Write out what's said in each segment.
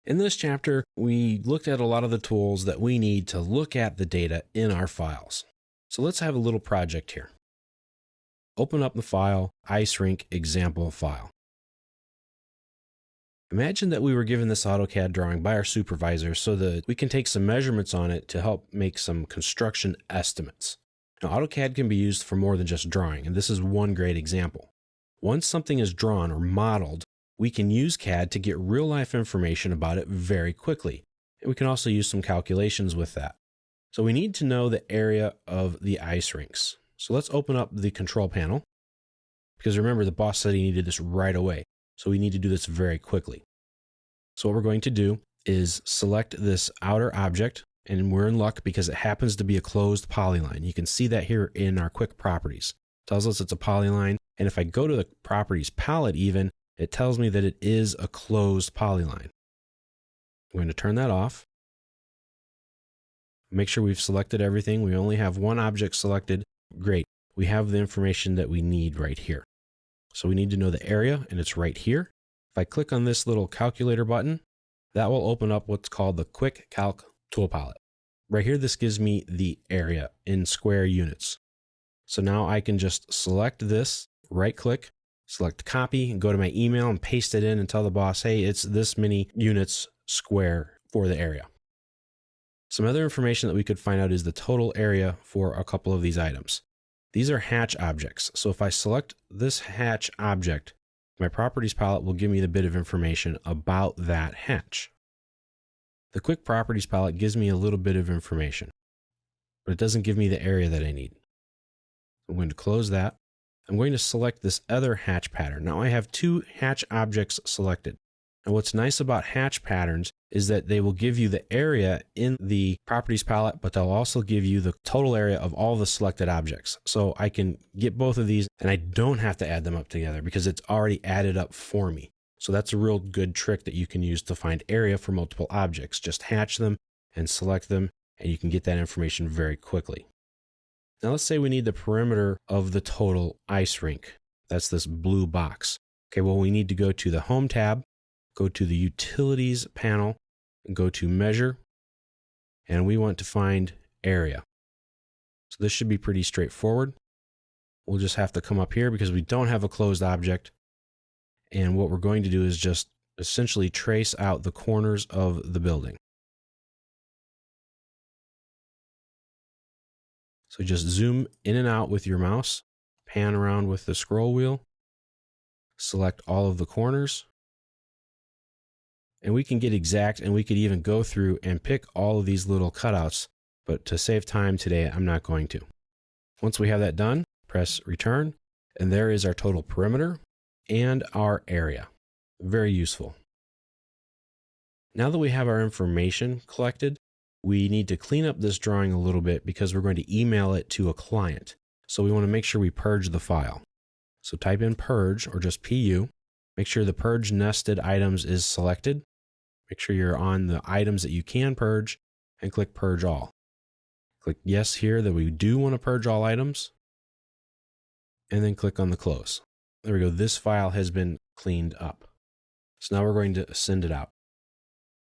In this chapter, we looked at a lot of the tools that we need to look at the data in our files. So let's have a little project here. Open up the file, IceRink example file. Imagine that we were given this AutoCAD drawing by our supervisor so that we can take some measurements on it to help make some construction estimates. Now, AutoCAD can be used for more than just drawing, and this is one great example. Once something is drawn or modeled, we can use CAD to get real-life information about it very quickly. And we can also use some calculations with that. So we need to know the area of the ice rinks. So let's open up the control panel, because remember, the boss said he needed this right away. So we need to do this very quickly. So what we're going to do is select this outer object, and we're in luck because it happens to be a closed polyline. You can see that here in our quick properties. It tells us it's a polyline, and if I go to the properties palette even, it tells me that it is a closed polyline. I'm going to turn that off. Make sure we've selected everything. We only have one object selected. Great. We have the information that we need right here. So we need to know the area, and it's right here. If I click on this little calculator button, that will open up what's called the Quick Calc tool palette. Right here, this gives me the area in square units. So now I can just select this, right click, select copy, and go to my email and paste it in and tell the boss, hey, it's this many units square for the area. Some other information that we could find out is the total area for a couple of these items. These are hatch objects. So if I select this hatch object, my properties palette will give me the bit of information about that hatch. The quick properties palette gives me a little bit of information, but it doesn't give me the area that I need. I'm going to close that. I'm going to select this other hatch pattern. Now I have two hatch objects selected. And what's nice about hatch patterns is that they will give you the area in the properties palette, but they'll also give you the total area of all the selected objects. So I can get both of these and I don't have to add them up together because it's already added up for me. So that's a real good trick that you can use to find area for multiple objects. Just hatch them and select them, and you can get that information very quickly. Now let's say we need the perimeter of the total ice rink. That's this blue box. Okay, well, we need to go to the Home tab, go to the Utilities panel, and go to Measure, and we want to find Area. So this should be pretty straightforward. We'll just have to come up here because we don't have a closed object, and what we're going to do is just essentially trace out the corners of the building. So just zoom in and out with your mouse, pan around with the scroll wheel, select all of the corners, and we can get exact, and we could even go through and pick all of these little cutouts, but to save time today, I'm not going to. Once we have that done, press return, and there is our total perimeter and our area. Very useful. Now that we have our information collected, we need to clean up this drawing a little bit because we're going to email it to a client. So we want to make sure we purge the file. So type in purge or just PU. Make sure the purge nested items is selected. Make sure you're on the items that you can purge and click purge all. Click yes here that we do want to purge all items. And then click on the close. There we go. This file has been cleaned up. So now we're going to send it out.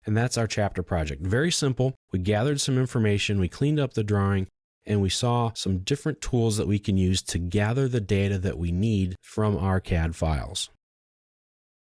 And that's our chapter project. Very simple. We gathered some information, we cleaned up the drawing, and we saw some different tools that we can use to gather the data that we need from our CAD files.